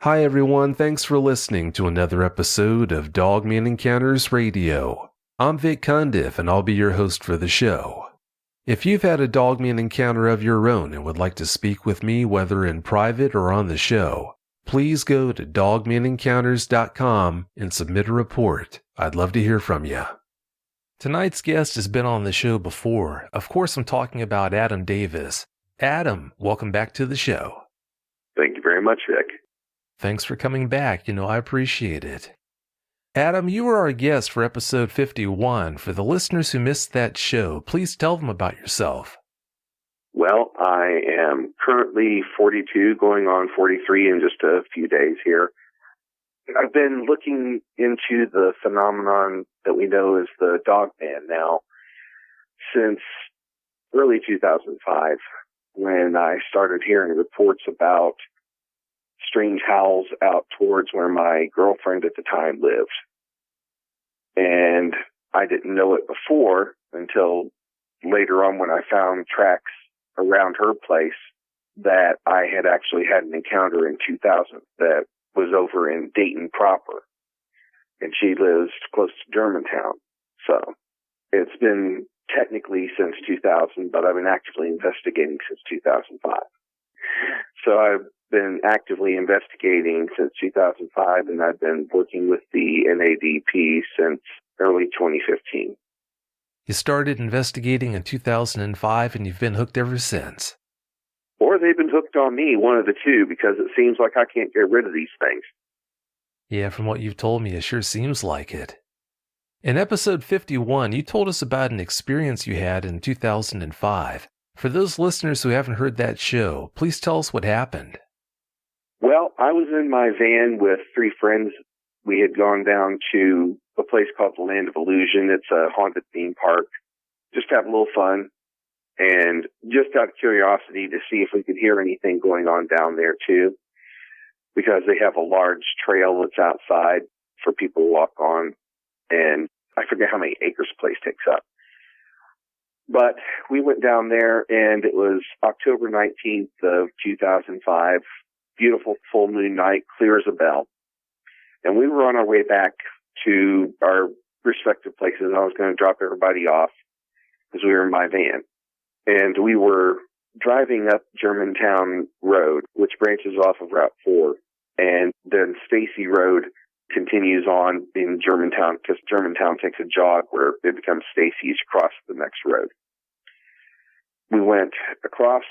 Hi everyone, thanks for listening to another episode of Dogman Encounters Radio. I'm Vic Cundiff and I'll be your host for the show. If you've had a Dogman encounter of your own and would like to speak with me whether in private or on the show, please go to dogmanencounters.com and submit a report. I'd love to hear from you. Tonight's guest has been on the show before. Of course, I'm talking about Adam Davis. Adam, welcome back to the show. Thank you very much, Vic. Thanks for coming back. I appreciate it. Adam, you were our guest for episode 51. For the listeners who missed that show, please tell them about yourself. Well, I am currently 42, going on 43 in just a few days here. I've been looking into the phenomenon that we know as the Dogman now since early 2005, when I started hearing reports about strange howls out towards where my girlfriend at the time lived. And I didn't know it before until later on when I found tracks around her place that I had actually had an encounter in 2000 that was over in Dayton proper. And she lives close to Germantown. So it's been technically since 2000, but I've been actively investigating since 2005. So I've been actively investigating since 2005, and I've been working with the NADP since early 2015. You started investigating in 2005, and you've been hooked ever since. Or they've been hooked on me, one of the two, because it seems like I can't get rid of these things. Yeah, from what you've told me, it sure seems like it. In episode 51, you told us about an experience you had in 2005. For those listeners who haven't heard that show, please tell us what happened. Well, I was in my van with three friends. We had gone down to a place called the Land of Illusion. It's a haunted theme park. Just to have a little fun. And just out of curiosity to see if we could hear anything going on down there too. Because they have a large trail that's outside for people to walk on. And I forget how many acres the place takes up. But we went down there, and it was October 19th of 2005. Beautiful full moon night, clear as a bell. And we were on our way back to our respective places. I was going to drop everybody off because we were in my van. And we were driving up Germantown Road, which branches off of Route 4. And then Stacy Road continues on in Germantown, because Germantown takes a jog where it becomes Stacy's across the next road. We went across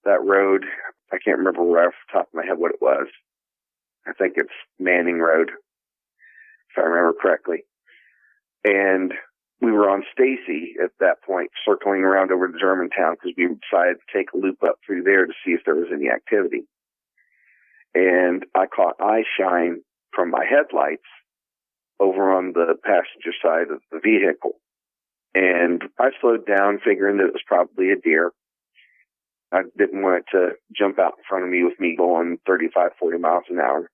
that road. I can't remember right off the top of my head what it was. I think it's Manning Road, if I remember correctly. And we were on Stacy at that point, circling around over to Germantown because we decided to take a loop up through there to see if there was any activity. And I caught eye shine from my headlights over on the passenger side of the vehicle. And I slowed down, figuring that it was probably a deer. I didn't want it to jump out in front of me with me going 35, 40 miles an hour.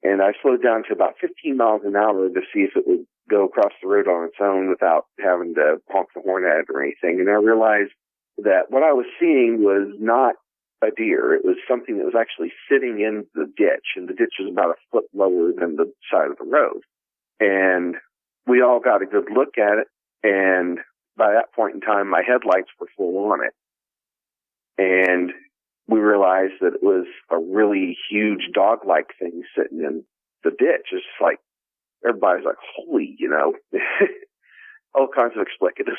And I slowed down to about 15 miles an hour to see if it would go across the road on its own without having to honk the horn at it or anything. And I realized that what I was seeing was not a deer. It was something that was actually sitting in the ditch, and the ditch was about a foot lower than the side of the road. And we all got a good look at it, and by that point in time, my headlights were full on it. And we realized that it was a really huge dog-like thing sitting in the ditch. It's like, everybody's like, holy, all kinds of explicatives.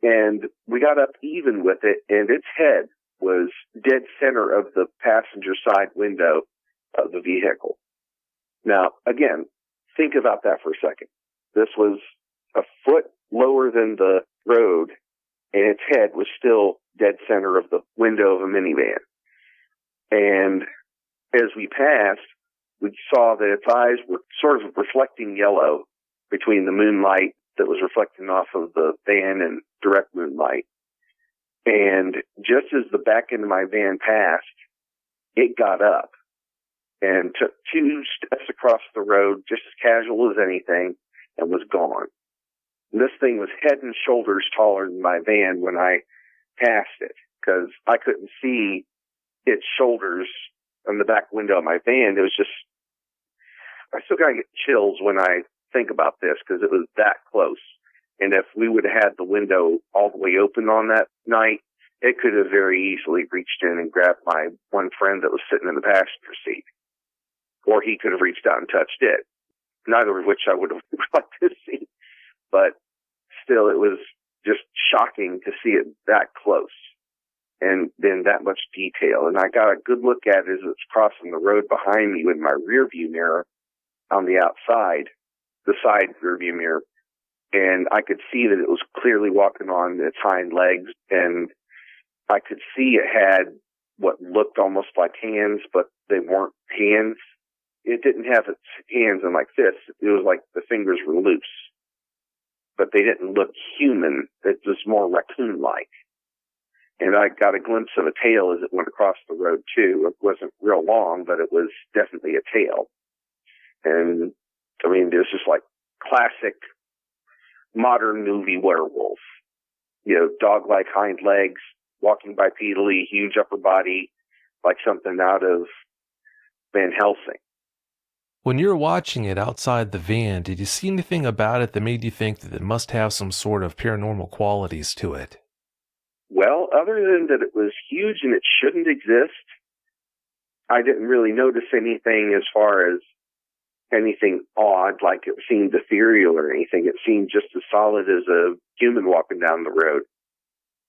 And we got up even with it, and its head was dead center of the passenger side window of the vehicle. Now, again, think about that for a second. This was a foot lower than the road, and its head was still dead center of the window of a minivan. And as we passed, we saw that its eyes were sort of reflecting yellow between the moonlight that was reflecting off of the van and direct moonlight. And just as the back end of my van passed, it got up and took 2 steps across the road, just as casual as anything, and was gone. And this thing was head and shoulders taller than my van when I passed it, because I couldn't see its shoulders on the back window of my van. It was just, I still kind of get chills when I think about this because it was that close. And if we would have had the window all the way open on that night, it could have very easily reached in and grabbed my one friend that was sitting in the passenger seat. Or he could have reached out and touched it. Neither of which I would have liked to see. But still, it was just shocking to see it that close and then that much detail. And I got a good look at it as it's crossing the road behind me with my rear view mirror on the outside, the side rear view mirror. And I could see that it was clearly walking on its hind legs, and I could see it had what looked almost like hands, but they weren't hands. It didn't have its hands in like this. It was like the fingers were loose, but they didn't look human. It was more raccoon-like. And I got a glimpse of a tail as it went across the road too. It wasn't real long, but it was definitely a tail. And I mean, it was just like classic modern movie werewolf. You know, dog-like hind legs, walking bipedally, huge upper body, like something out of Van Helsing. When you were watching it outside the van, did you see anything about it that made you think that it must have some sort of paranormal qualities to it? Well, other than that it was huge and it shouldn't exist, I didn't really notice anything as far as anything odd, like it seemed ethereal or anything. It seemed just as solid as a human walking down the road.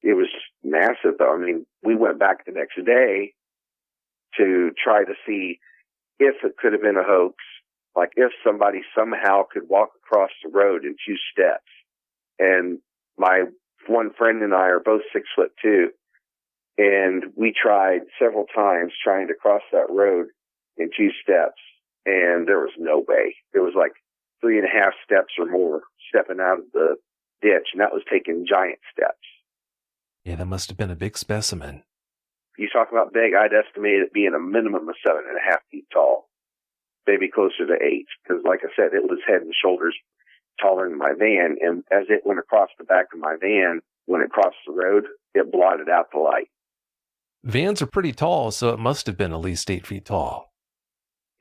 It was massive, though. I mean, we went back the next day to try to see if it could have been a hoax, like if somebody somehow could walk across the road in 2 steps. And my one friend and I are both 6'2", and we tried several times trying to cross that road in 2 steps. And there was no way. It was like 3.5 steps or more stepping out of the ditch, and that was taking giant steps. Yeah, that must have been a big specimen. You talk about big, I'd estimate it being a minimum of 7.5 feet tall, maybe closer to 8, because like I said, it was head and shoulders taller than my van, and as it went across the back of my van, when it crossed the road, it blotted out the light. Vans are pretty tall, so it must have been at least 8 feet tall.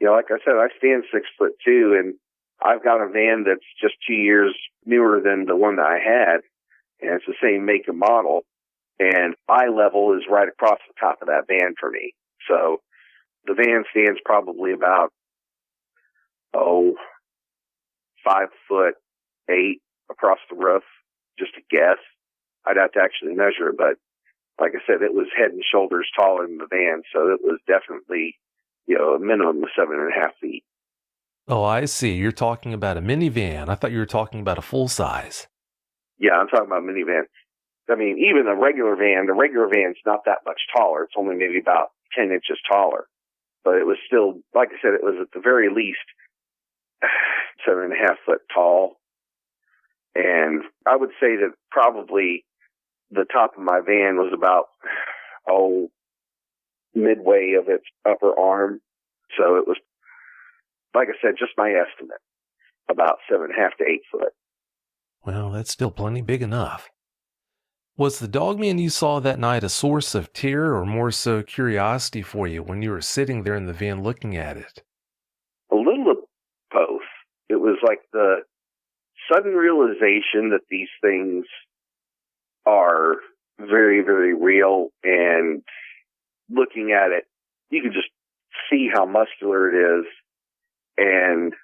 Yeah, like I said, I stand 6'2", and I've got a van that's just 2 years newer than the one that I had, and it's the same make and model, and eye level is right across the top of that van for me. So the van stands probably about, 5'8" across the roof, just a guess. I'd have to actually measure it, but like I said, it was head and shoulders taller than the van, so it was definitely, a minimum of 7.5 feet. Oh, I see. You're talking about a minivan. I thought you were talking about a full size. Yeah, I'm talking about minivan. I mean, even the regular van's not that much taller. It's only maybe about 10 inches taller. But it was still, like I said, it was at the very least 7.5 foot tall. And I would say that probably the top of my van was about, midway of its upper arm. So it was, like I said, just my estimate, about 7.5 to 8 foot. Well, that's still plenty big enough. Was the Dogman you saw that night a source of terror or more so curiosity for you when you were sitting there in the van looking at it? A little of both. It was like the sudden realization that these things are very, very real, and looking at it, you can just see how muscular it is and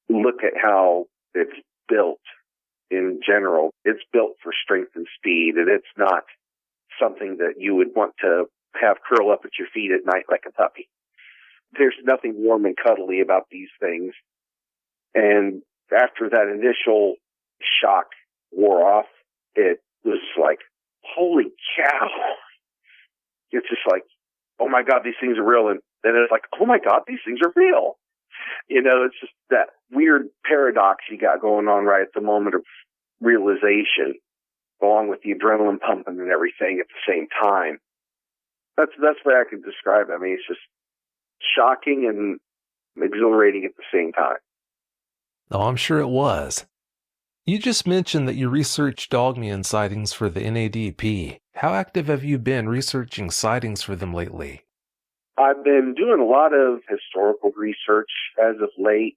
look at how it's built in general. It's built for strength and speed, and it's not something that you would want to have curl up at your feet at night like a puppy. There's nothing warm and cuddly about these things. And after that initial shock wore off, it was like, holy cow. It's just like, oh my God, these things are real. And then it's like, oh my God, these things are real. It's just that weird paradox you got going on right at the moment of realization, along with the adrenaline pumping and everything at the same time. That's the way I can describe it. I mean, it's just shocking and exhilarating at the same time. Oh, I'm sure it was. You just mentioned that you researched Dogman sightings for the NADP. How active have you been researching sightings for them lately? I've been doing a lot of historical research as of late,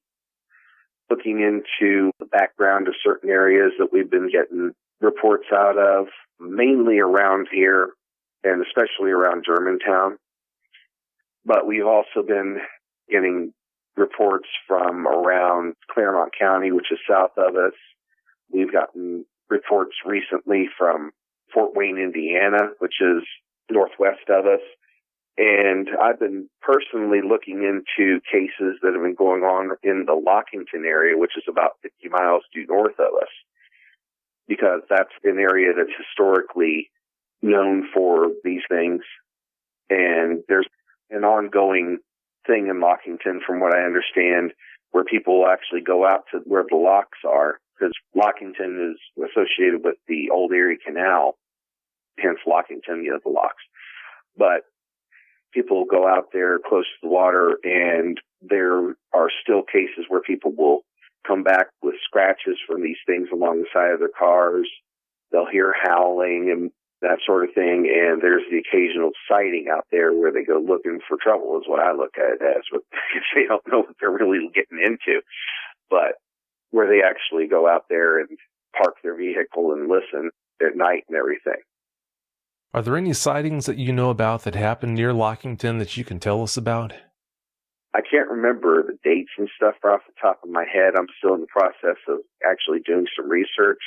looking into the background of certain areas that we've been getting reports out of, mainly around here and especially around Germantown. But we've also been getting reports from around Claremont County, which is south of us. We've gotten reports recently from Fort Wayne, Indiana, which is northwest of us. And I've been personally looking into cases that have been going on in the Lockington area, which is about 50 miles due north of us, because that's an area that's historically known for these things. And there's an ongoing thing in Lockington, from what I understand, where people will actually go out to where the locks are, because Lockington is associated with the Old Erie Canal, hence Lockington, the locks. But people go out there close to the water, and there are still cases where people will come back with scratches from these things along the side of their cars. They'll hear howling and that sort of thing, and there's the occasional sighting out there where they go looking for trouble, is what I look at it as, but they don't know what they're really getting into. But where they actually go out there and park their vehicle and listen at night and everything. Are there any sightings that you know about that happened near Lockington that you can tell us about? I can't remember the dates and stuff off the top of my head. I'm still in the process of actually doing some research,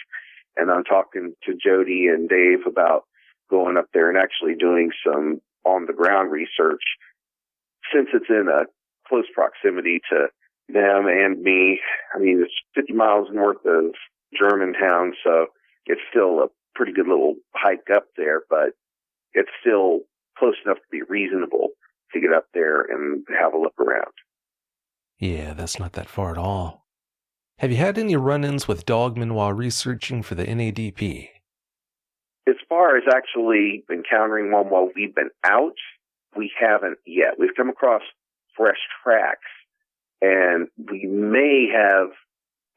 and I'm talking to Jody and Dave about going up there and actually doing some on-the-ground research, since it's in a close proximity to them and me. I mean, it's 50 miles north of Germantown, so it's still a pretty good little hike up there, but it's still close enough to be reasonable to get up there and have a look around. Yeah, that's not that far at all. Have you had any run-ins with dogmen while researching for the NADP? As far as actually encountering one while we've been out, we haven't yet. We've come across fresh tracks, and we may have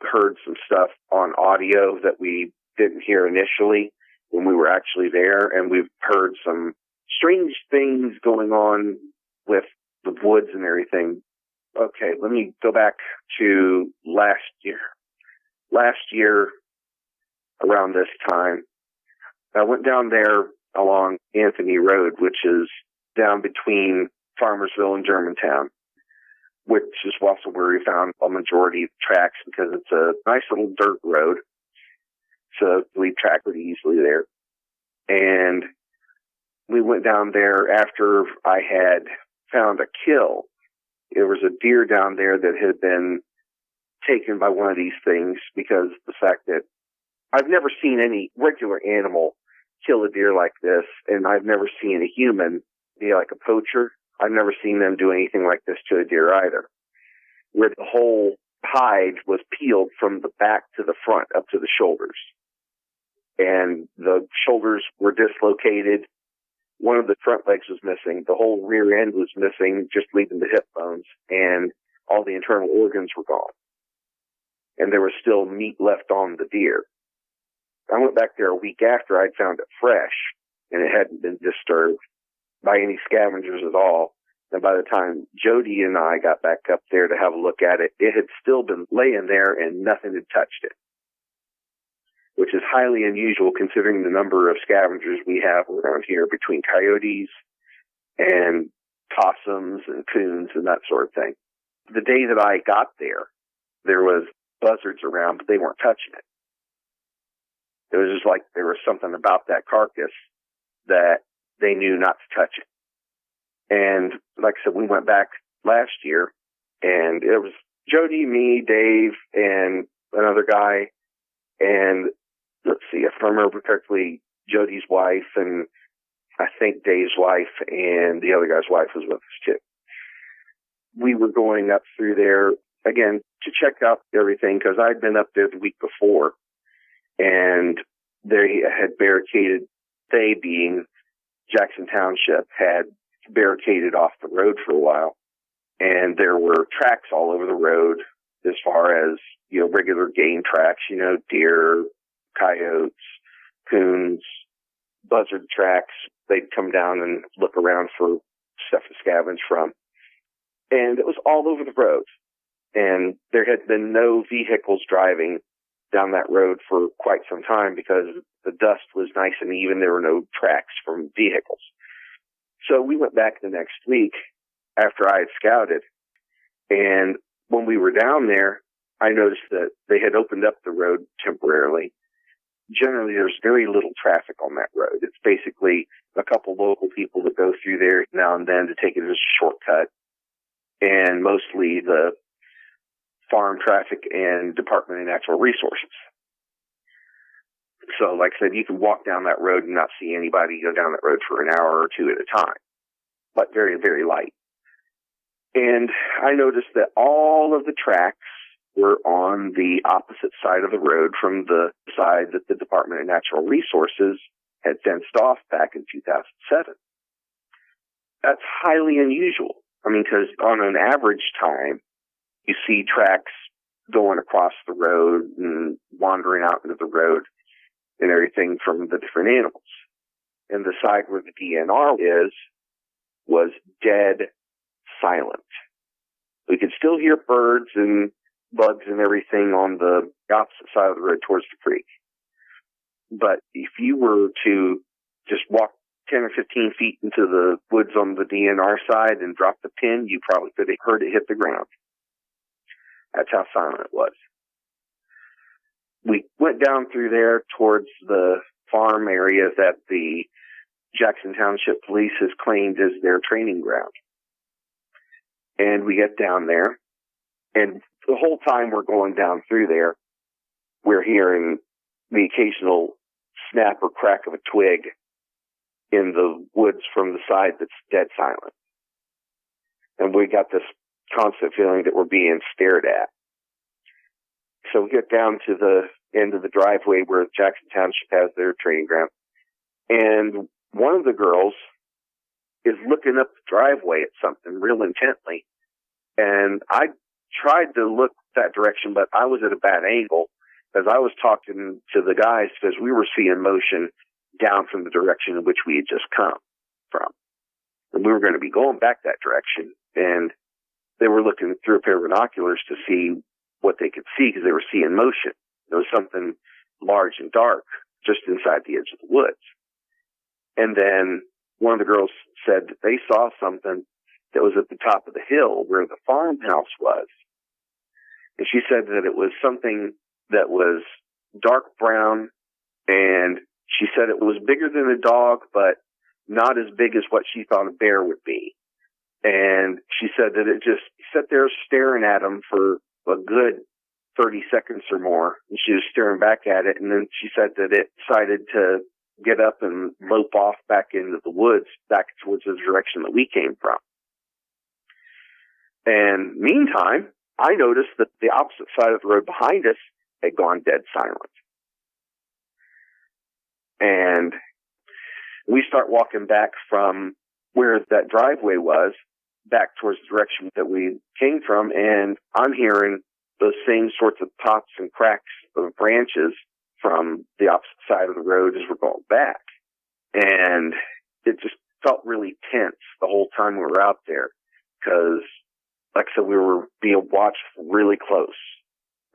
heard some stuff on audio that we didn't hear initially when we were actually there, and we've heard some strange things going on with the woods and everything. Okay, let me go back to last year. Last year, around this time, I went down there along Anthony Road, which is down between Farmersville and Germantown, which is also where we found a majority of the tracks, because it's a nice little dirt road. So we track pretty easily there. And we went down there after I had found a kill. There was a deer down there that had been taken by one of these things, because the fact that I've never seen any regular animal kill a deer like this, and I've never seen a human be like a poacher. I've never seen them do anything like this to a deer either, where the whole hide was peeled from the back to the front up to the shoulders. And the shoulders were dislocated. One of the front legs was missing. The whole rear end was missing, just leaving the hip bones, and all the internal organs were gone. And there was still meat left on the deer. I went back there a week after I'd found it fresh, and it hadn't been disturbed by any scavengers at all. And by the time Jody and I got back up there to have a look at it, it had still been laying there and nothing had touched it, which is highly unusual considering the number of scavengers we have around here between coyotes and possums and coons and that sort of thing. The day that I got there, there was buzzards around, but they weren't touching it. It was just like there was something about that carcass that they knew not to touch it. And like I said, we went back last year, and it was Jody, me, Dave, and another guy, and let's see, if I remember correctly, Jody's wife, and I think Dave's wife, and the other guy's wife was with us too. We were going up through there, again, to check out everything, because I'd been up there the week before, and they had barricaded, they being Jackson Township, had barricaded off the road for a while, and there were tracks all over the road as far as, regular game tracks, deer, coyotes, coons, buzzard tracks. They'd come down and look around for stuff to scavenge from. And it was all over the road. And there had been no vehicles driving down that road for quite some time because the dust was nice and even. There were no tracks from vehicles. So we went back the next week after I had scouted. And when we were down there, I noticed that they had opened up the road temporarily. Generally, there's very little traffic on that road. It's basically a couple local people that go through there now and then to take it as a shortcut. And mostly the farm traffic and Department of Natural Resources. So, like I said, you can walk down that road and not see anybody go down that road for an hour or two at a time. But very, very light. And I noticed that all of the tracks were on the opposite side of the road from the side that the Department of Natural Resources had fenced off back in 2007. That's highly unusual. I mean, because on an average time, you see tracks going across the road and wandering out into the road and everything from the different animals. And the side where the DNR was dead silent. We could still hear birds and bugs and everything on the opposite side of the road towards the creek. But if you were to just walk 10 or 15 feet into the woods on the DNR side and drop the pin, you probably could have heard it hit the ground. That's how silent it was. We went down through there towards the farm area that the Jackson Township Police has claimed as their training ground. And we get down there, and the whole time we're going down through there, we're hearing the occasional snap or crack of a twig in the woods from the side that's dead silent. And we got this constant feeling that we're being stared at. So we get down to the end of the driveway where Jackson Township has their training ground. And one of the girls is looking up the driveway at something real intently. And I tried to look that direction, but I was at a bad angle as I was talking to the guys because we were seeing motion down from the direction in which we had just come from. And we were going to be going back that direction. And they were looking through a pair of binoculars to see what they could see because they were seeing motion. There was something large and dark just inside the edge of the woods. And then one of the girls said that they saw something that was at the top of the hill where the farmhouse was. And she said that it was something that was dark brown, and she said it was bigger than a dog, but not as big as what she thought a bear would be. And she said that it just sat there staring at him for a good 30 seconds or more. And she was staring back at it, and then she said that it decided to get up and lope off back into the woods, back towards the direction that we came from. And meantime, I noticed that the opposite side of the road behind us had gone dead silent. And we start walking back from where that driveway was, back towards the direction that we came from, and I'm hearing those same sorts of pops and cracks of branches from the opposite side of the road as we're going back. And it just felt really tense the whole time we were out there because, like I said, we were being watched really close.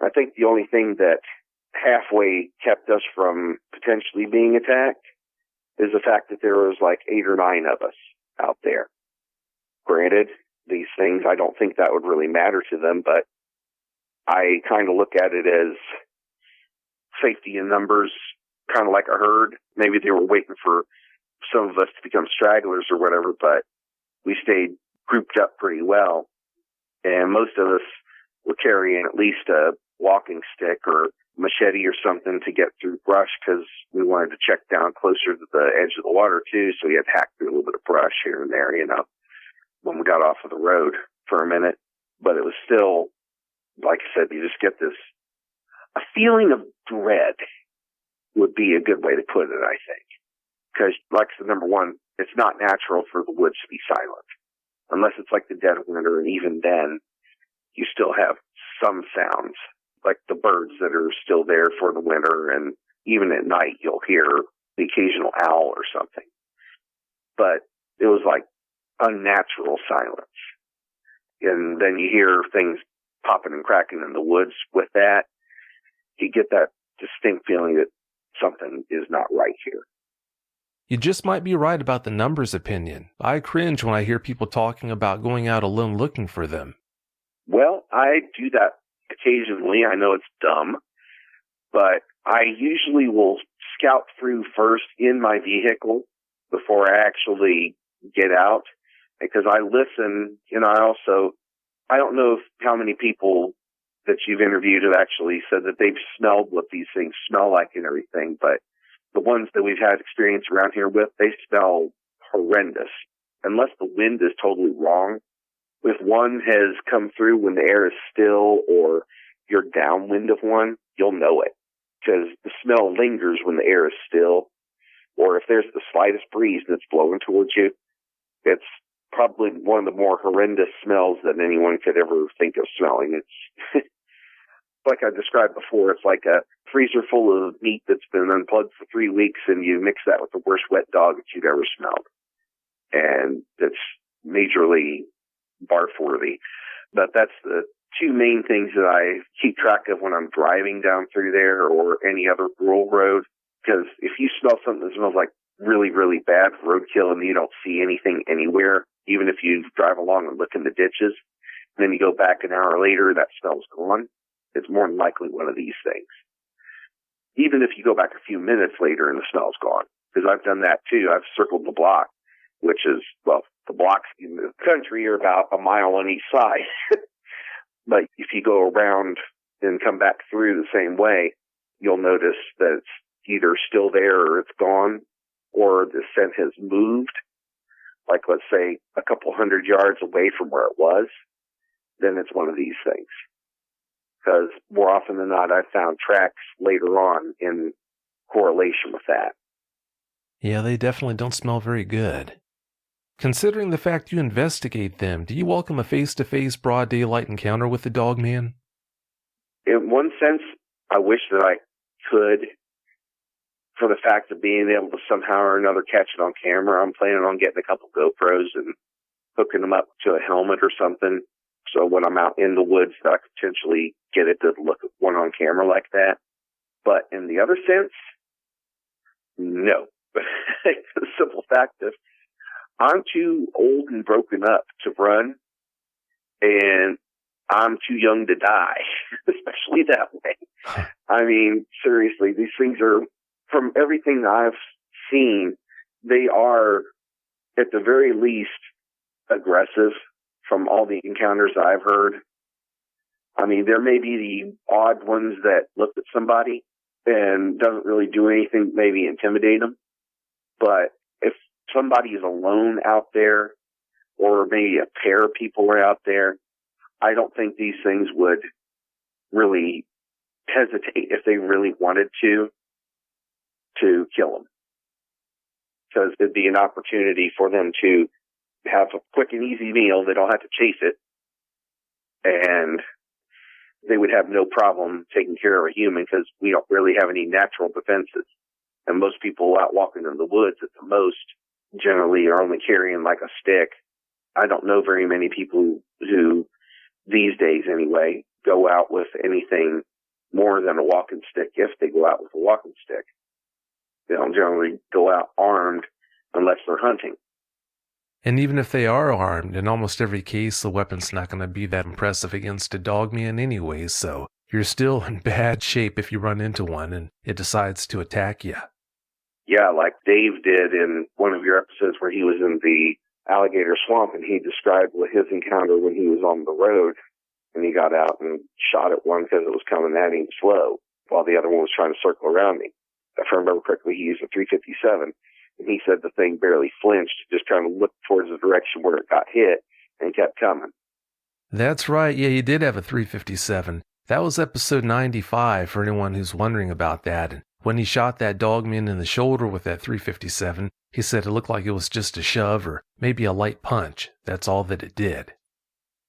I think the only thing that halfway kept us from potentially being attacked is the fact that there was like 8 or 9 of us out there. Granted, these things, I don't think that would really matter to them, but I kind of look at it as safety in numbers, kind of like a herd. Maybe they were waiting for some of us to become stragglers or whatever, but we stayed grouped up pretty well. And most of us were carrying at least a walking stick or machete or something to get through brush because we wanted to check down closer to the edge of the water too, so we had to hack through a little bit of brush here and there, you know, when we got off of the road for a minute. But it was still, like I said, you just get this, a feeling of dread would be a good way to put it, I think. Because, like I said, number one, it's not natural for the woods to be silent. Unless it's like the dead of winter, and even then, you still have some sounds, like the birds that are still there for the winter, and even at night you'll hear the occasional owl or something. But it was like unnatural silence. And then you hear things popping and cracking in the woods with that. You get that distinct feeling that something is not right here. You just might be right about the numbers opinion. I cringe when I hear people talking about going out alone looking for them. Well, I do that occasionally. I know it's dumb, but I usually will scout through first in my vehicle before I actually get out, because I listen, and I don't know how many people that you've interviewed have actually said that they've smelled what these things smell like and everything, but the ones that we've had experience around here with, they smell horrendous. Unless the wind is totally wrong. If one has come through when the air is still, or you're downwind of one, you'll know it, because the smell lingers when the air is still, or if there's the slightest breeze that's blowing towards you. It's probably one of the more horrendous smells that anyone could ever think of smelling. It's like I described before, it's like a freezer full of meat that's been unplugged for 3 weeks, and you mix that with the worst wet dog that you've ever smelled. And it's majorly barf-worthy. But that's the two main things that I keep track of when I'm driving down through there or any other rural road. Because if you smell something that smells like really, really bad roadkill and you don't see anything anywhere, even if you drive along and look in the ditches, and then you go back an hour later, that smell's gone, it's more than likely one of these things. Even if you go back a few minutes later and the smell's gone, because I've done that too. I've circled the block, which is, well, the blocks in the country are about a mile on each side. But if you go around and come back through the same way, you'll notice that it's either still there or it's gone, or the scent has moved, like let's say a couple 100 yards away from where it was. Then it's one of these things. Because more often than not, I've found tracks later on in correlation with that. Yeah, they definitely don't smell very good. Considering the fact you investigate them, do you welcome a face-to-face broad daylight encounter with the Dogman? In one sense, I wish that I could, for the fact of being able to somehow or another catch it on camera. I'm planning on getting a couple GoPros and hooking them up to a helmet or something. So when I'm out in the woods, that I could potentially get it to look at one on camera like that. But in the other sense, no. The simple fact is, I'm too old and broken up to run, and I'm too young to die, especially that way. I mean, seriously, these things are, from everything I've seen, they are, at the very least, aggressive from all the encounters I've heard. I mean, there may be the odd ones that look at somebody and doesn't really do anything, maybe intimidate them. But if somebody is alone out there, or maybe a pair of people are out there, I don't think these things would really hesitate if they really wanted to kill them. Because it'd be an opportunity for them to have a quick and easy meal. They don't have to chase it. And they would have no problem taking care of a human, because we don't really have any natural defenses. And most people out walking in the woods at the most generally are only carrying like a stick. I don't know very many people who, these days anyway, go out with anything more than a walking stick, if they go out with a walking stick. They don't generally go out armed unless they're hunting. And even if they are armed, in almost every case, the weapon's not going to be that impressive against a Dogman anyway, so you're still in bad shape if you run into one and it decides to attack you. Yeah, like Dave did in one of your episodes where he was in the alligator swamp, and he described his encounter when he was on the road, and he got out and shot at one because it was coming at him slow, while the other one was trying to circle around him. If I remember correctly, he used a 357, and he said the thing barely flinched, just kind of looked towards the direction where it got hit, and kept coming. That's right, yeah, he did have a 357. That was episode 95 for anyone who's wondering about that. And when he shot that Dogman in the shoulder with that 357, he said it looked like it was just a shove or maybe a light punch. That's all that it did.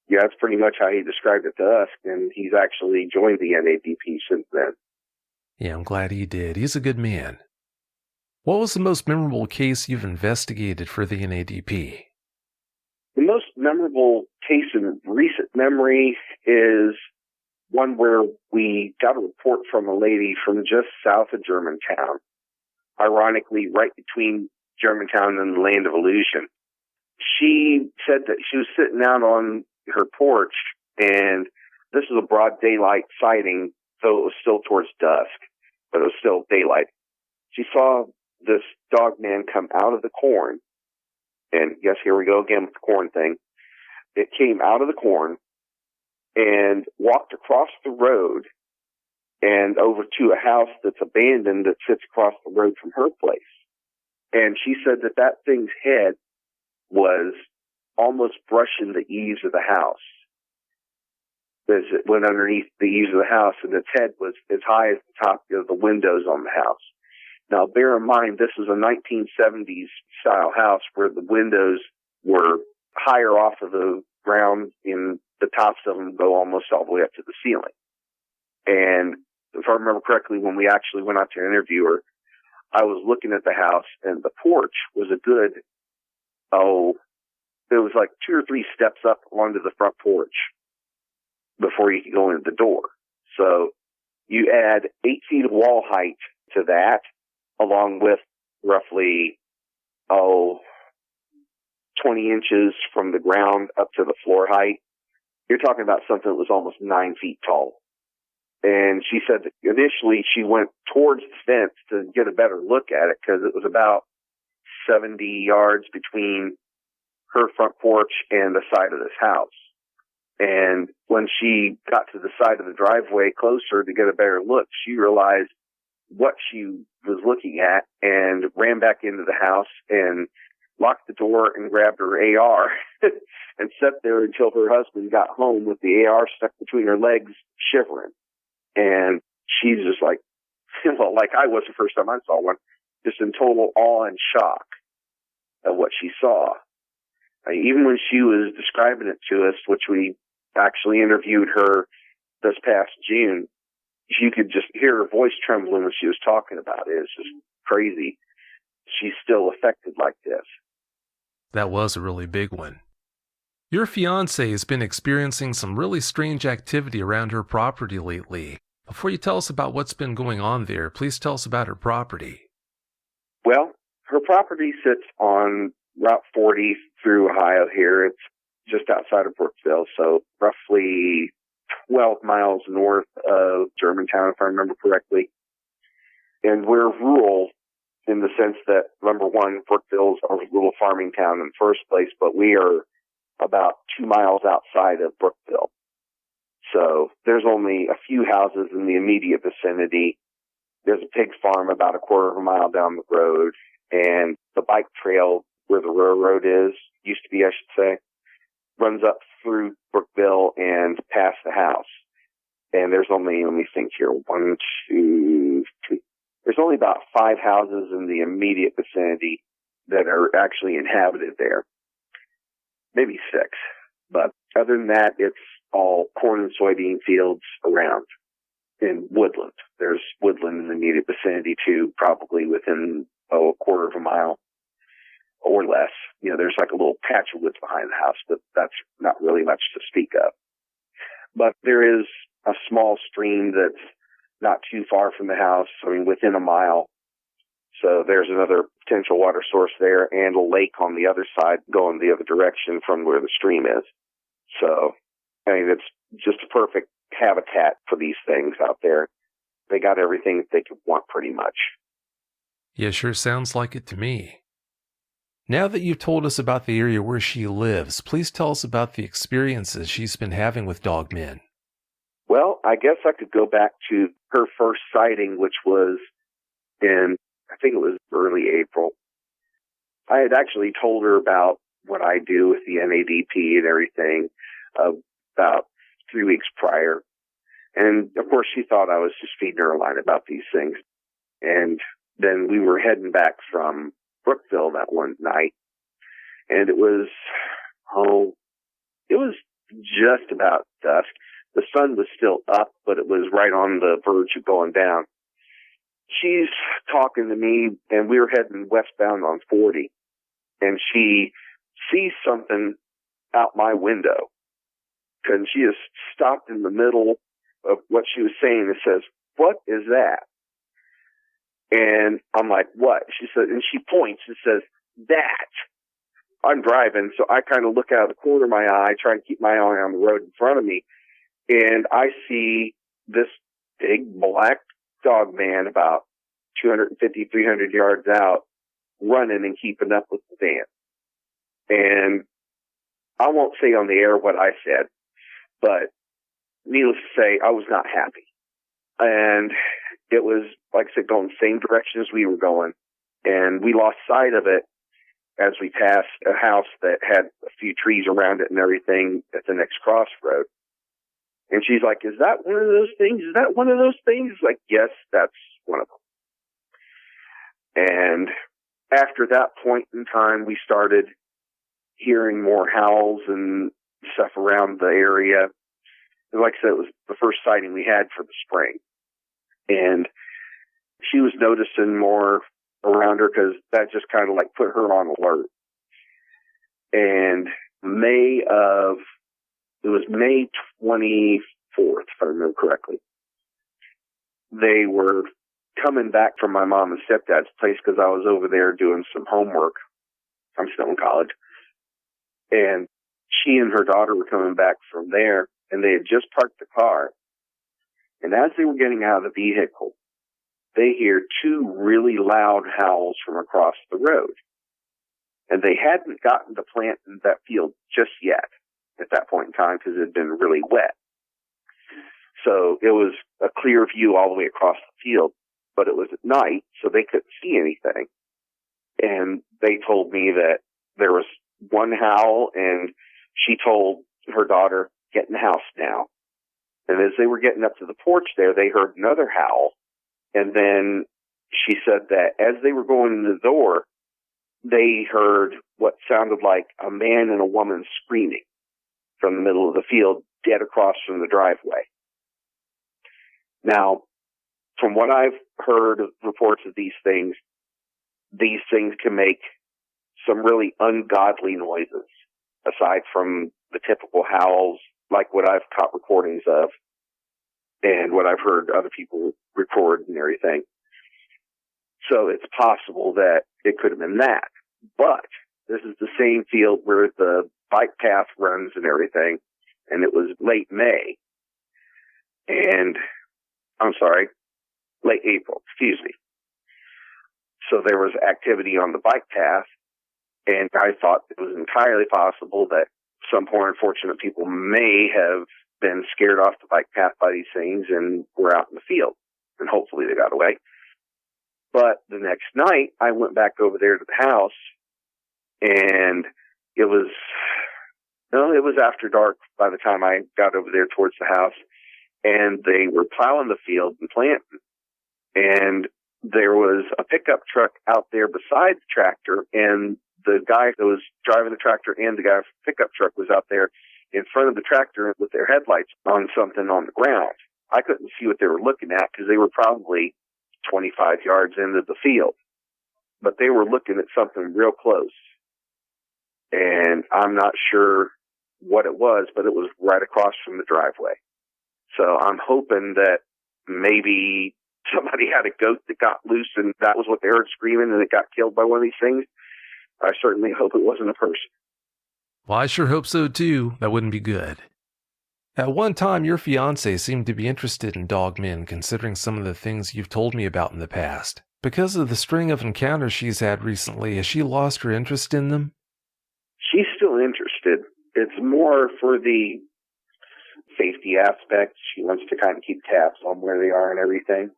Yeah, that's pretty much how he described it to us, and he's actually joined the NADP since then. Yeah, I'm glad he did. He's a good man. What was the most memorable case you've investigated for the NADP? The most memorable case in recent memory is one where we got a report from a lady from just south of Germantown, ironically right between Germantown and the Land of Illusion. She said that she was sitting out on her porch, and this was a broad daylight sighting, though it was still towards dusk, but it was still daylight. She saw this dog man come out of the corn, and yes, here we go again with the corn thing. It came out of the corn and walked across the road and over to a house that's abandoned that sits across the road from her place. And she said that that thing's head was almost brushing the eaves of the house as it went underneath the eaves of the house, and its head was as high as the top of the windows on the house. Now, bear in mind, this is a 1970s style house where the windows were higher off of the ground, and the tops of them go almost all the way up to the ceiling. And if I remember correctly, when we actually went out to interview her, I was looking at the house, and the porch was a good, it was like 2 or 3 steps up onto the front porch before you could go into the door. So you add 8 feet of wall height to that, along with roughly, 20 inches from the ground up to the floor height. You're talking about something that was almost 9 feet tall. And she said that initially she went towards the fence to get a better look at it because it was about 70 yards between her front porch and the side of this house. And when she got to the side of the driveway closer to get a better look, she realized what she was looking at and ran back into the house and locked the door and grabbed her AR and sat there until her husband got home with the AR stuck between her legs, shivering. And she's just like, well, like I was the first time I saw one, just in total awe and shock of what she saw. Even when she was describing it to us, which we actually interviewed her this past June, you could just hear her voice trembling when she was talking about it. It's just crazy. She's still affected like this. That was a really big one. Your fiancée has been experiencing some really strange activity around her property lately. Before you tell us about what's been going on there, please tell us about her property. Well, her property sits on Route 40 through Ohio here. It's just outside of Brookville, so roughly 12 miles north of Germantown, if I remember correctly. And we're rural in the sense that, number one, Brookville's a rural farming town in the first place, but we are about 2 miles outside of Brookville. So there's only a few houses in the immediate vicinity. There's a pig farm about a quarter of a mile down the road, and the bike trail where the railroad is, used to be, I should say, runs up through Brookville and past the house. And there's only, let me think here, 1, 2, 3. There's only about 5 houses in the immediate vicinity that are actually inhabited there. Maybe 6. But other than that, it's all corn and soybean fields around in woodland. There's woodland in the immediate vicinity too, probably within a quarter of a mile or less. You know, there's like a little patch of woods behind the house, but that's not really much to speak of. But there is a small stream that's not too far from the house, I mean, within a mile. So there's another potential water source there, and a lake on the other side going the other direction from where the stream is. So, I mean, it's just a perfect habitat for these things out there. They got everything that they could want pretty much. Yeah, sure sounds like it to me. Now that you've told us about the area where she lives, please tell us about the experiences she's been having with dogmen. Well, I guess I could go back to her first sighting, which was in, I think it was early April. I had actually told her about what I do with the NADP and everything about 3 weeks prior. And, of course, she thought I was just feeding her a line about these things. And then we were heading back from Brookville that one night. And it was just about dusk. The sun was still up, but it was right on the verge of going down. She's talking to me, and we were heading westbound on 40. And she sees something out my window. And she just stopped in the middle of what she was saying and says, "What is that?" And I'm like, "What?" She said, and she points and says, "That." I'm driving, so I kind of look out of the corner of my eye, try and keep my eye on the road in front of me, and I see this big black dog man about 250, 300 yards out, running and keeping up with the van. And I won't say on the air what I said, but needless to say, I was not happy. And it was, like I said, going the same direction as we were going. And we lost sight of it as we passed a house that had a few trees around it and everything at the next crossroad. And she's like, "Is that one of those things? Is that one of those things?" Like, "Yes, that's one of them." And after that point in time, we started hearing more howls and stuff around the area. And like I said, it was the first sighting we had for the spring. And she was noticing more around her because that just kind of like put her on alert. And it was May 24th, if I remember correctly. They were coming back from my mom and stepdad's place because I was over there doing some homework. I'm still in college. And she and her daughter were coming back from there, and they had just parked the car. And as they were getting out of the vehicle, they hear two really loud howls from across the road. And they hadn't gotten to plant in that field just yet at that point in time because it had been really wet. So it was a clear view all the way across the field, but it was at night, so they couldn't see anything. And they told me that there was one howl, and she told her daughter, "Get in the house now." And as they were getting up to the porch there, they heard another howl. And then she said that as they were going in the door, they heard what sounded like a man and a woman screaming from the middle of the field, dead across from the driveway. Now, from what I've heard of reports of these things can make some really ungodly noises, aside from the typical howls, like what I've caught recordings of, and what I've heard other people record and everything. So it's possible that it could have been that. But this is the same field where the bike path runs and everything, and it was late May. And, late April, excuse me. So there was activity on the bike path, and I thought it was entirely possible that some poor unfortunate people may have been scared off the bike path by these things and were out in the field, and hopefully they got away. But the next night, I went back over there to the house, and it was after dark by the time I got over there towards the house, and they were plowing the field and planting. And there was a pickup truck out there beside the tractor, and the guy that was driving the tractor and the guy with the pickup truck was out there in front of the tractor with their headlights on something on the ground. I couldn't see what they were looking at because they were probably 25 yards into the field. But they were looking at something real close. And I'm not sure what it was, but it was right across from the driveway. So I'm hoping that maybe somebody had a goat that got loose and that was what they heard screaming and it got killed by one of these things. I certainly hope it wasn't a person. Well, I sure hope so too. That wouldn't be good. At one time, your fiancée seemed to be interested in dogmen, considering some of the things you've told me about in the past. Because of the string of encounters she's had recently, has she lost her interest in them? She's still interested. It's more for the safety aspect. She wants to kind of keep tabs on where they are and everything.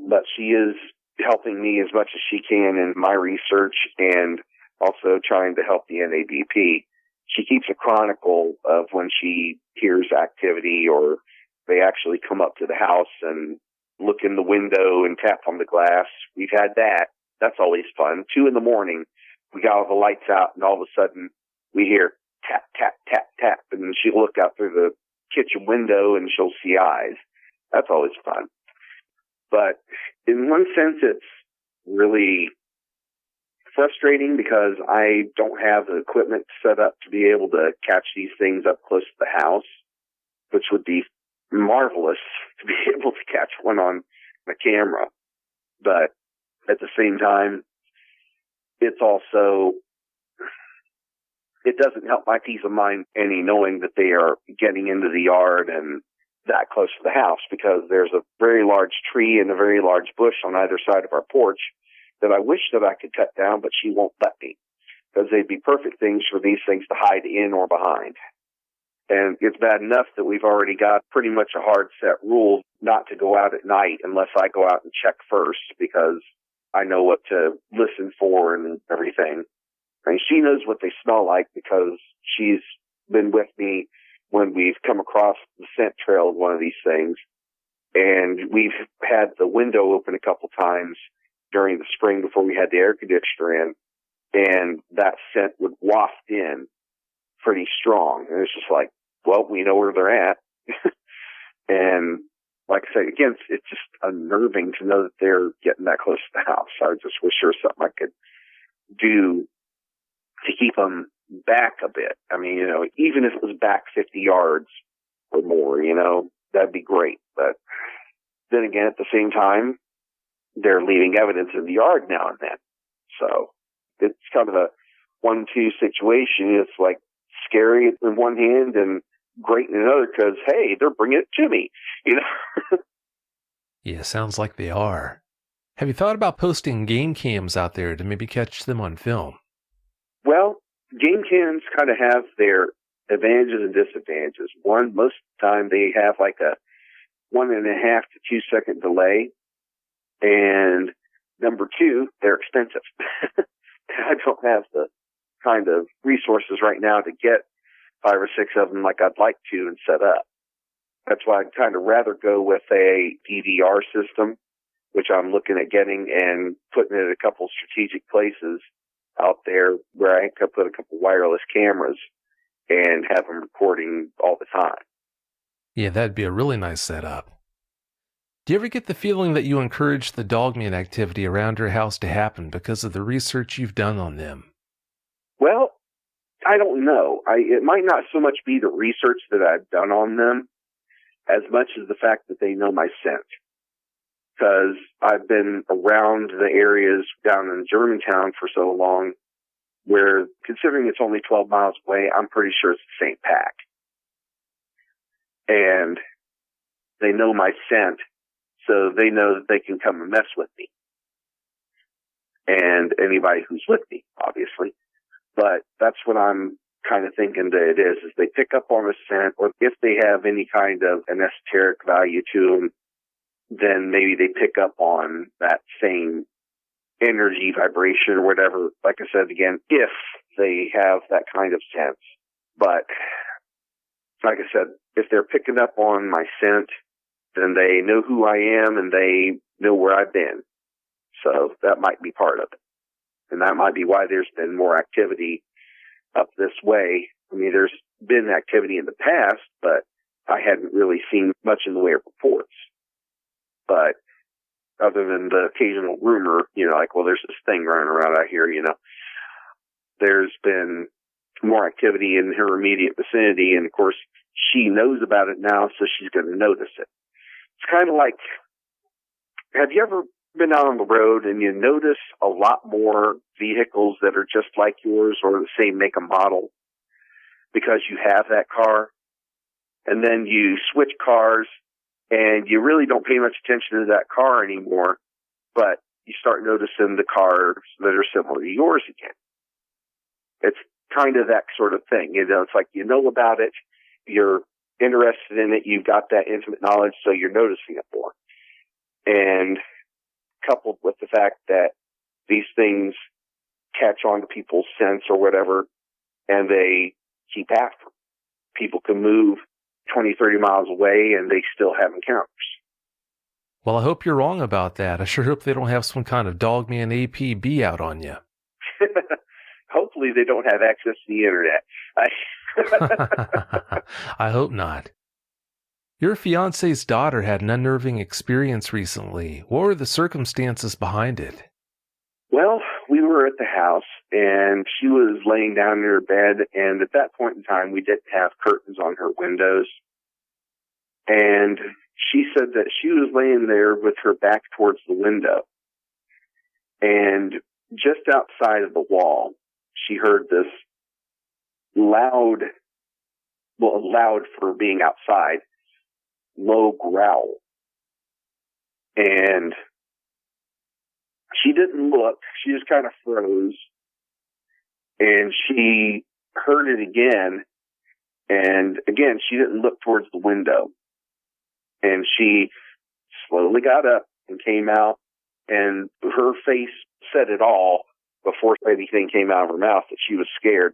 But she is helping me as much as she can in my research and also trying to help the NADP. She keeps a chronicle of when she hears activity or they actually come up to the house and look in the window and tap on the glass. We've had that. That's always fun. 2 a.m, we got all the lights out and all of a sudden we hear tap, tap, tap, tap. And then she'll look out through the kitchen window and she'll see eyes. That's always fun. But in one sense, it's really frustrating because I don't have the equipment set up to be able to catch these things up close to the house, which would be marvelous to be able to catch one on the camera. But at the same time, it's also, it doesn't help my peace of mind any knowing that they are getting into the yard and that close to the house, because there's a very large tree and a very large bush on either side of our porch that I wish that I could cut down, but she won't let me, because they'd be perfect things for these things to hide in or behind. And it's bad enough that we've already got pretty much a hard set rule not to go out at night unless I go out and check first, because I know what to listen for and everything. And she knows what they smell like because she's been with me when we've come across the scent trail of one of these things. And we've had the window open a couple times during the spring before we had the air conditioner in, and that scent would waft in pretty strong. And it's just like, well, we know where they're at. And like I say, again, it's just unnerving to know that they're getting that close to the house. I just wish there was something I could do to keep them back a bit. I mean, even if it was back 50 yards or more, that'd be great. But then again, at the same time, they're leaving evidence in the yard now and then. So it's kind of a 1-2 situation. It's like scary in one hand and great in another, because, hey, they're bringing it to me, Yeah, sounds like they are. Have you thought about posting game cams out there to maybe catch them on film? Well, game cams kind of have their advantages and disadvantages. One, most of the time they have like a 1.5 to 2 second delay. And number two, they're expensive. I don't have the kind of resources right now to get 5 or 6 of them like I'd like to and set up. That's why I'd kind of rather go with a DVR system, which I'm looking at getting and putting it at a couple strategic places out there where I could put a couple wireless cameras and have them recording all the time. Yeah, that'd be a really nice setup. Do you ever get the feeling that you encourage the Dogman activity around your house to happen because of the research you've done on them? Well, I don't know. It might not so much be the research that I've done on them as much as the fact that they know my scent. Because I've been around the areas down in Germantown for so long where, considering it's only 12 miles away, I'm pretty sure it's the same pack. And they know my scent, so they know that they can come and mess with me. And anybody who's with me, obviously. But that's what I'm kind of thinking that it is they pick up on a scent, or if they have any kind of an esoteric value to them, then maybe they pick up on that same energy, vibration, or whatever. Like I said, again, if they have that kind of sense. But like I said, if they're picking up on my scent, then they know who I am and they know where I've been. So that might be part of it. And that might be why there's been more activity up this way. I mean, there's been activity in the past, but I hadn't really seen much in the way of reports. But other than the occasional rumor, like, well, there's this thing running around out here, there's been more activity in her immediate vicinity. And of course, she knows about it now, so she's going to notice it. It's kind of like, have you ever been out on the road and you notice a lot more vehicles that are just like yours or the same make and model because you have that car? And then you switch cars and you really don't pay much attention to that car anymore, but you start noticing the cars that are similar to yours again. It's kind of that sort of thing. It's like you know about it, you're interested in it, you've got that intimate knowledge, so you're noticing it more. And coupled with the fact that these things catch on to people's sense or whatever, and they keep after them. People can move 20, 30 miles away and they still have encounters. Well, I hope you're wrong about that. I sure hope they don't have some kind of Dogman APB out on you. Hopefully they don't have access to the internet. I hope not. Your fiance's daughter had an unnerving experience recently. What were the circumstances behind it? Well, we were at at the house, and she was laying down in her bed, and at that point in time, we didn't have curtains on her windows. And she said that she was laying there with her back towards the window. And just outside of the wall, she heard this loud for being outside, low growl. And she didn't look. She just kind of froze. And she heard it again. And again, she didn't look towards the window. And she slowly got up and came out. And her face said it all before anything came out of her mouth that she was scared.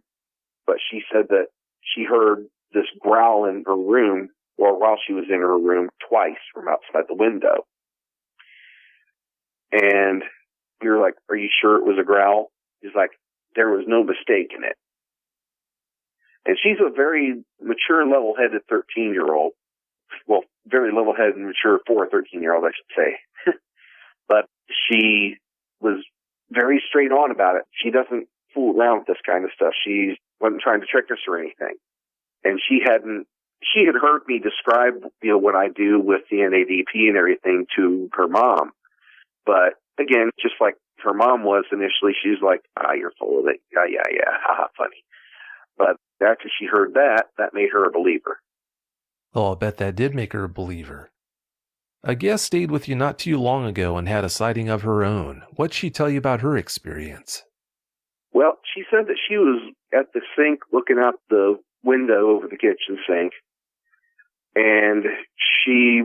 But she said that she heard this growl in her room, or while she was in her room, twice from outside the window. And we were like, "Are you sure it was a growl?" He's like, "There was no mistake in it." And she's a very mature, level-headed 13-year-old. Well, very level-headed and mature for a 13-year-old, I should say. But she was very straight on about it. She doesn't fool around with this kind of stuff. She wasn't trying to trick us or anything. And she had heard me describe, what I do with the NADP and everything to her mom. But again, just like her mom was initially, she was like, "You're full of it. Yeah, haha, funny." But after she heard that, that made her a believer. Oh, I'll bet that did make her a believer. A guest stayed with you not too long ago and had a sighting of her own. What'd she tell you about her experience? Well, she said that she was at the sink looking out the window over the kitchen sink, and she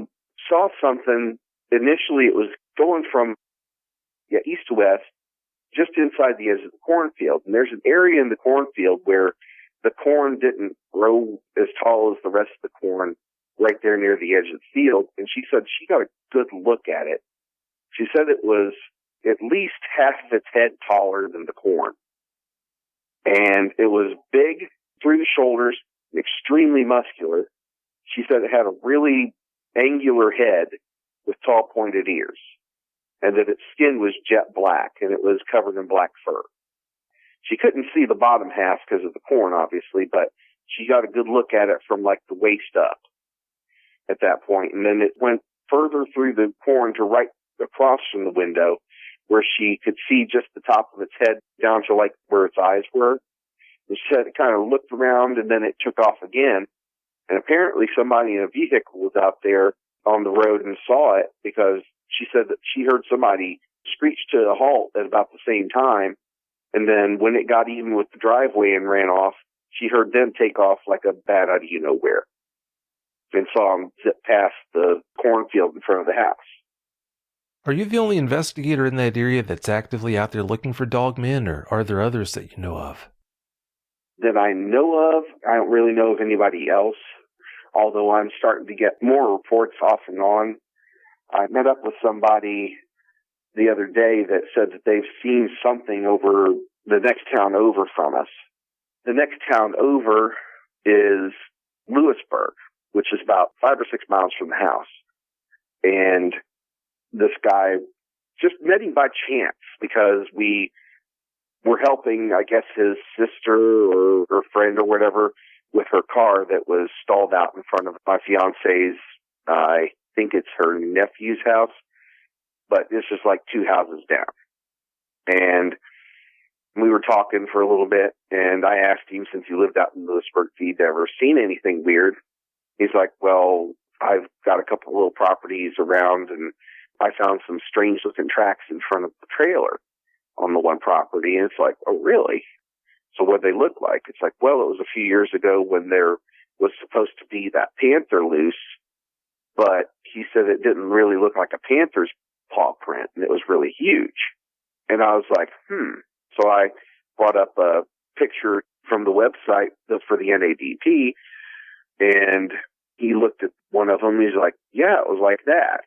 saw something. Initially, it was going from east to west, just inside the edge of the cornfield. And there's an area in the cornfield where the corn didn't grow as tall as the rest of the corn right there near the edge of the field. And she said she got a good look at it. She said it was at least half of its head taller than the corn. And it was big through the shoulders, extremely muscular. She said it had a really angular head with tall pointed ears, and that its skin was jet black, and it was covered in black fur. She couldn't see the bottom half because of the corn, obviously, but she got a good look at it from like the waist up at that point. And then it went further through the corn to right across from the window, where she could see just the top of its head down to like where its eyes were. And she said it kind of looked around, and then it took off again. And apparently somebody in a vehicle was out there on the road and saw it, because she said that she heard somebody screech to a halt at about the same time. And then when it got even with the driveway and ran off, she heard them take off like a bat out of you-know-where, and saw them zip past the cornfield in front of the house. Are you the only investigator in that area that's actively out there looking for dogmen, or are there others that you know of? That I know of, I don't really know of anybody else, although I'm starting to get more reports off and on. I met up with somebody the other day that said that they've seen something over the next town over from us. The next town over is Lewisburg, which is about 5 or 6 miles from the house. And this guy just met him by chance, because we were helping, I guess, his sister or her friend or whatever with her car that was stalled out in front of my fiance's, I think it's her nephew's house, but this is like 2 houses down. And we were talking for a little bit, and I asked him, since he lived out in Lewisburg, if he'd ever seen anything weird. He's like, "Well, I've got a couple of little properties around, and I found some strange looking tracks in front of the trailer on the one property." And it's like, "Oh, really? So what they look like?" It's like, "Well, it was a few years ago when there was supposed to be that panther loose, but he said it didn't really look like a panther's paw print, and it was really huge." And I was like, So I brought up a picture from the website for the NADP, and he looked at one of them. He's like, "Yeah, it was like that."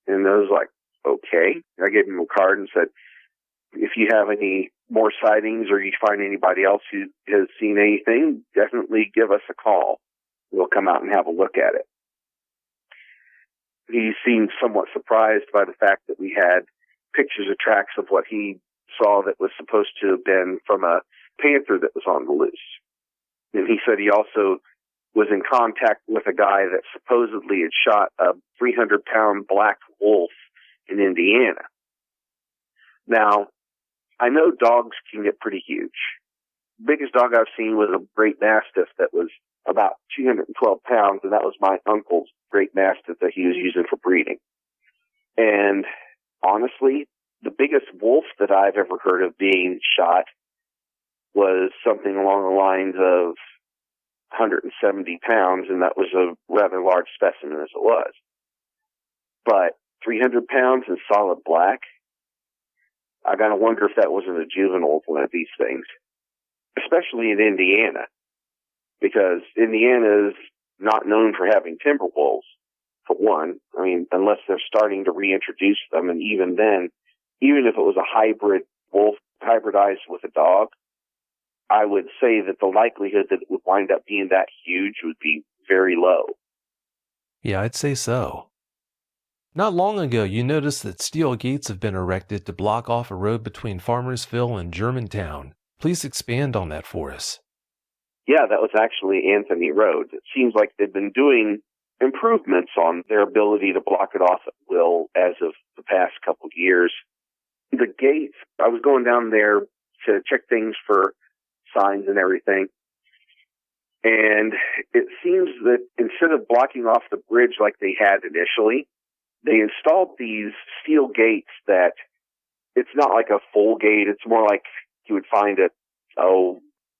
And I was like, "Okay." I gave him a card and said, "If you have any more sightings, or you find anybody else who has seen anything, definitely give us a call. We'll come out and have a look at it." He seemed somewhat surprised by the fact that we had pictures of tracks of what he saw that was supposed to have been from a panther that was on the loose. And he said he also was in contact with a guy that supposedly had shot a 300-pound black wolf in Indiana. Now, I know dogs can get pretty huge. The biggest dog I've seen was a Great Mastiff that was about 212 pounds, and that was my uncle's Great Mastiff that he was using for breeding. And honestly, the biggest wolf that I've ever heard of being shot was something along the lines of 170 pounds, and that was a rather large specimen as it was. But 300 pounds and solid black, I gotta wonder if that wasn't a juvenile of one of these things, especially in Indiana, because Indiana is not known for having timber wolves, for one. I mean, unless they're starting to reintroduce them, and even then, even if it was a hybrid wolf hybridized with a dog, I would say that the likelihood that it would wind up being that huge would be very low. Yeah, I'd say so. Not long ago, you noticed that steel gates have been erected to block off a road between Farmersville and Germantown. Please expand on that for us. Yeah, that was actually Anthony Road. It seems like they've been doing improvements on their ability to block it off at will as of the past couple of years. The gates, I was going down there to check things for signs and everything, and it seems that instead of blocking off the bridge like they had initially, they installed these steel gates that it's not like a full gate. It's more like you would find it,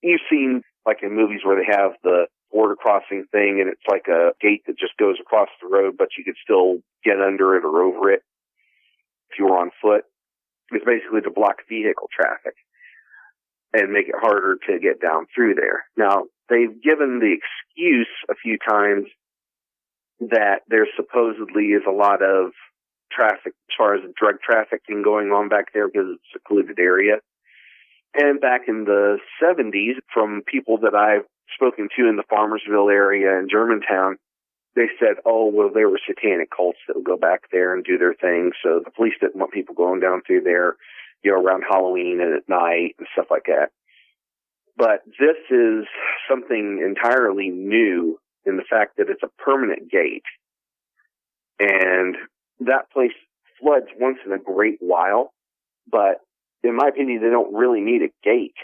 you've seen like in movies where they have the border crossing thing and it's like a gate that just goes across the road, but you could still get under it or over it if you were on foot. It's basically to block vehicle traffic and make it harder to get down through there. Now, they've given the excuse a few times that there supposedly is a lot of traffic as far as drug trafficking going on back there because it's a secluded area. And back in the 70s, from people that I've spoken to in the Farmersville area and Germantown, they said, there were satanic cults that would go back there and do their thing, so the police didn't want people going down through there, around Halloween and at night and stuff like that. But this is something entirely new in the fact that it's a permanent gate. And that place floods once in a great while, but in my opinion, they don't really need a gate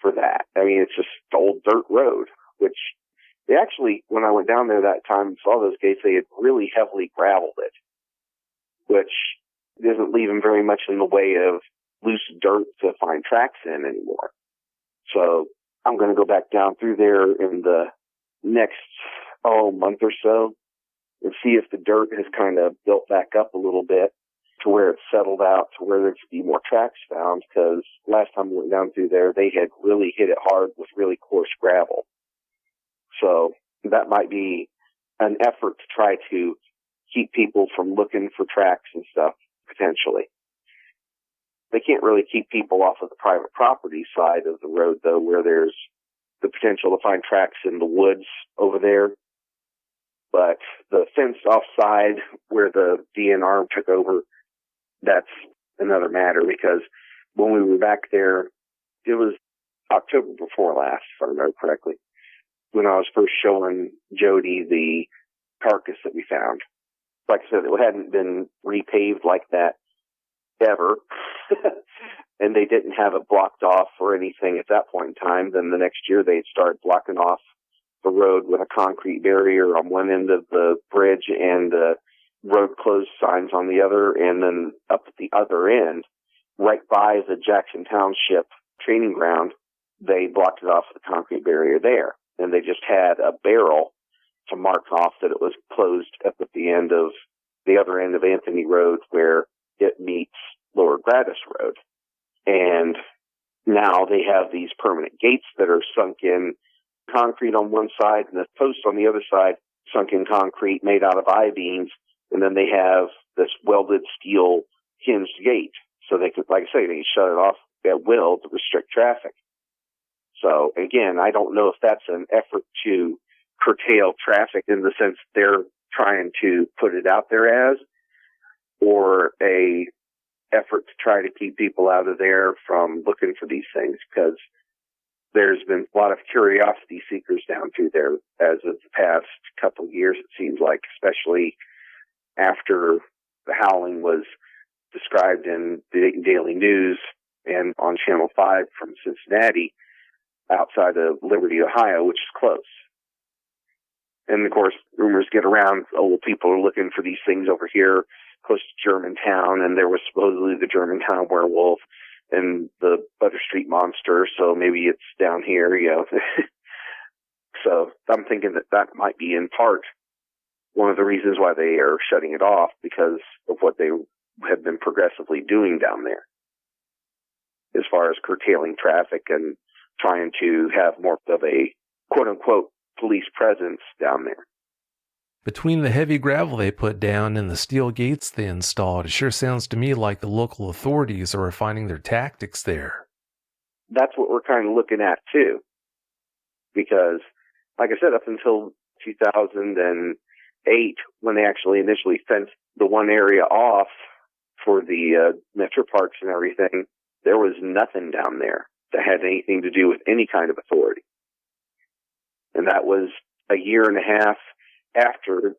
for that. I mean, it's just old dirt road, which they actually, when I went down there that time and saw those gates, they had really heavily graveled it, which isn't leaving very much in the way of loose dirt to find tracks in anymore. So I'm going to go back down through there in the next, month or so and see if the dirt has kind of built back up a little bit to where it's settled out to where there could be more tracks found, because last time we went down through there, they had really hit it hard with really coarse gravel. So that might be an effort to try to keep people from looking for tracks and stuff, potentially. They can't really keep people off of the private property side of the road, though, where there's the potential to find tracks in the woods over there. But the fenced off side where the DNR took over, that's another matter, because when we were back there, it was October before last, if I remember correctly, when I was first showing Jody the carcass that we found. Like I said, it hadn't been repaved like that ever, and they didn't have it blocked off or anything at that point in time. Then the next year they'd start blocking off the road with a concrete barrier on one end of the bridge and road closed signs on the other, and then up at the other end, right by the Jackson Township training ground, they blocked it off with a concrete barrier there. And they just had a barrel to mark off that it was closed up at the end of the other end of Anthony Road where it meets Lower Gladys Road. And now they have these permanent gates that are sunk in concrete on one side and the post on the other side sunk in concrete made out of I-beams. And then they have this welded steel hinged gate. So they could, like I say, they can shut it off at will to restrict traffic. So again, I don't know if that's an effort to curtail traffic in the sense they're trying to put it out there as, or a effort to try to keep people out of there from looking for these things, because there's been a lot of curiosity seekers down through there as of the past couple of years, it seems like, especially after the howling was described in the Daily News and on Channel 5 from Cincinnati outside of Liberty, Ohio, which is close. And, of course, rumors get around, people are looking for these things over here close to Germantown, and there was supposedly the Germantown werewolf and the Butter Street monster, so maybe it's down here, So I'm thinking that might be in part one of the reasons why they are shutting it off, because of what they have been progressively doing down there as far as curtailing traffic and trying to have more of a quote-unquote police presence down there. Between the heavy gravel they put down and the steel gates they installed, it sure sounds to me like the local authorities are refining their tactics there. That's what we're kind of looking at, too. Because, like I said, up until 2008, when they actually initially fenced the one area off for the metro parks and everything, there was nothing down there that had anything to do with any kind of authority. And that was a year and a half after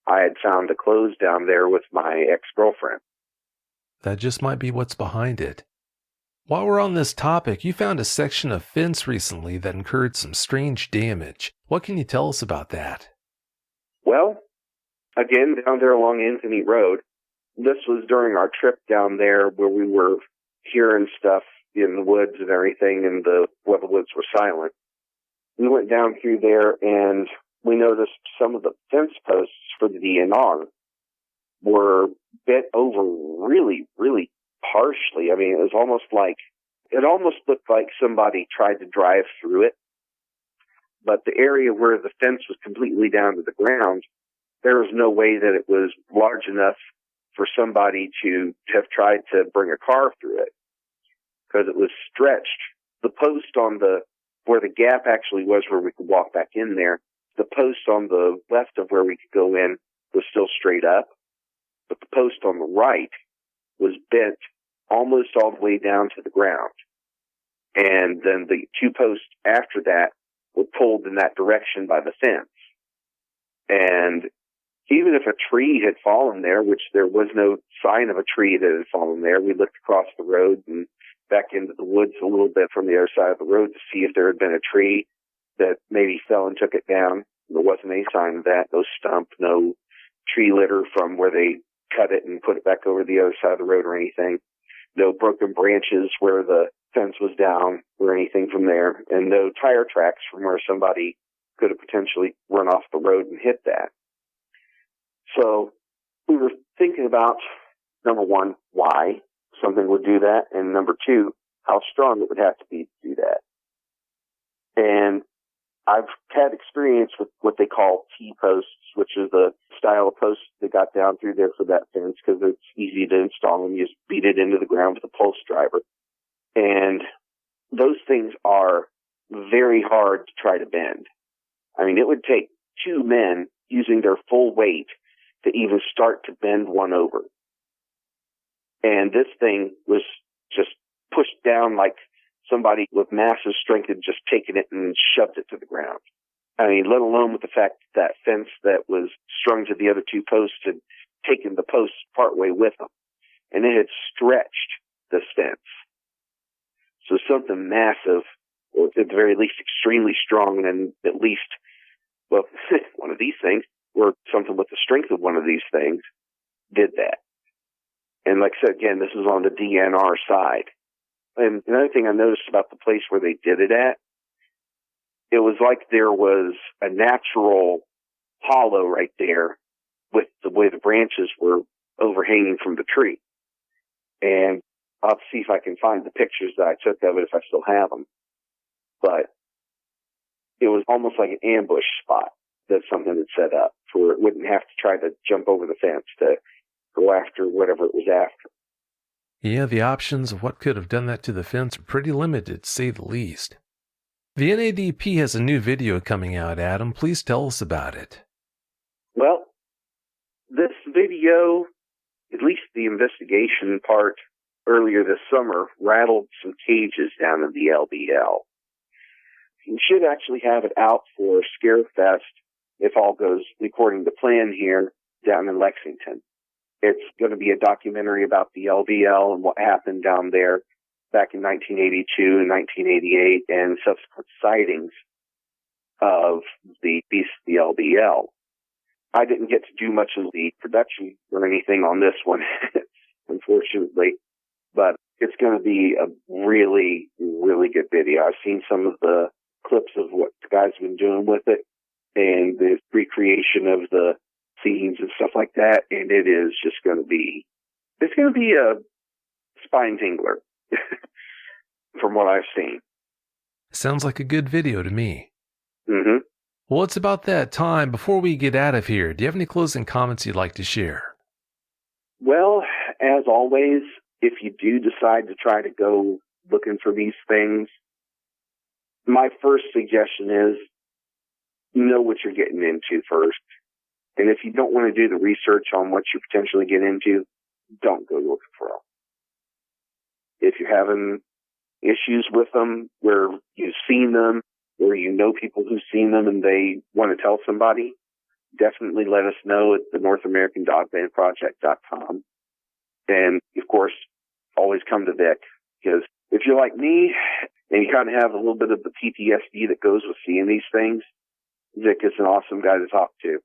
I had found a clothes down there with my ex-girlfriend. That just might be what's behind it. While we're on this topic, you found a section of fence recently that incurred some strange damage. What can you tell us about that? Well, again, down there along Anthony Road, this was during our trip down there where we were hearing stuff in the woods and everything, and the woods were silent. We went down through there, and we noticed some of the fence posts for the DNR were bent over really, really harshly. I mean, it almost looked like somebody tried to drive through it. But the area where the fence was completely down to the ground, there was no way that it was large enough for somebody to have tried to bring a car through it, because it was stretched. The post on where the gap actually was where we could walk back in there, the post on the left of where we could go in was still straight up, but the post on the right was bent almost all the way down to the ground. And then the two posts after that were pulled in that direction by the fence. And even if a tree had fallen there, which there was no sign of a tree that had fallen there, we looked across the road and back into the woods a little bit from the other side of the road to see if there had been a tree that maybe fell and took it down. There wasn't any sign of that. No stump, no tree litter from where they cut it and put it back over the other side of the road or anything. No broken branches where the fence was down or anything from there. And no tire tracks from where somebody could have potentially run off the road and hit that. So we were thinking about, number one, why something would do that, and number two, how strong it would have to be to do that. And I've had experience with what they call T-posts, which is the style of posts that got down through there for that fence, because it's easy to install them. You just beat it into the ground with a pulse driver. And those things are very hard to try to bend. I mean, it would take two men using their full weight to even start to bend one over. And this thing was just pushed down like somebody with massive strength had just taken it and shoved it to the ground. I mean, let alone with the fact that fence that was strung to the other two posts had taken the posts partway with them. And it had stretched this fence. So something massive, or at the very least extremely strong, and at least, well, one of these things, or something with the strength of one of these things, did that. And like I said, again, this is on the DNR side. And another thing I noticed about the place where they did it at, it was like there was a natural hollow right there with the way the branches were overhanging from the tree. And I'll see if I can find the pictures that I took of it, if I still have them. But it was almost like an ambush spot that something had set up, for it wouldn't have to try to jump over the fence to go after whatever it was after. Yeah, the options of what could have done that to the fence are pretty limited, to say the least. The NADP has a new video coming out, Adam. Please tell us about it. Well, this video, at least the investigation part, earlier this summer rattled some cages down in the LBL. We should actually have it out for Scarefest, if all goes according to plan here, down in Lexington. It's going to be a documentary about the LBL and what happened down there back in 1982 and 1988 and subsequent sightings of the beast of the LBL. I didn't get to do much of the production or anything on this one, unfortunately, but it's going to be a really, really good video. I've seen some of the clips of what the guys have been doing with it and the recreation of the scenes and stuff like that, and it is just going to be, it's going to be a spine tingler from what I've seen. Sounds like a good video to me. Mm-hmm. Well, it's about that time. Before we get out of here, do you have any closing comments you'd like to share? Well, as always, if you do decide to try to go looking for these things, my first suggestion is know what you're getting into first. And if you don't want to do the research on what you potentially get into, don't go looking for them. If you're having issues with them where you've seen them or you know people who've seen them and they want to tell somebody, definitely let us know at the NorthAmericanDogmanProject.com. And, of course, always come to Vic, because if you're like me and you kind of have a little bit of the PTSD that goes with seeing these things, Vic is an awesome guy to talk to.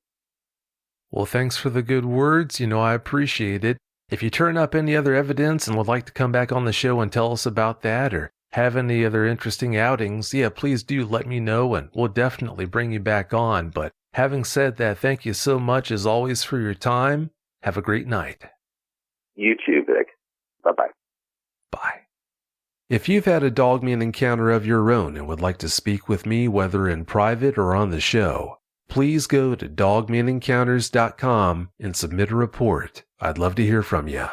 Well, thanks for the good words. I appreciate it. If you turn up any other evidence and would like to come back on the show and tell us about that or have any other interesting outings, please do let me know and we'll definitely bring you back on. But having said that, thank you so much as always for your time. Have a great night. You too, Vic. Bye-bye. Bye. If you've had a Dogman encounter of your own and would like to speak with me, whether in private or on the show, please go to Dogman-Encounters.com and submit a report. I'd love to hear from you.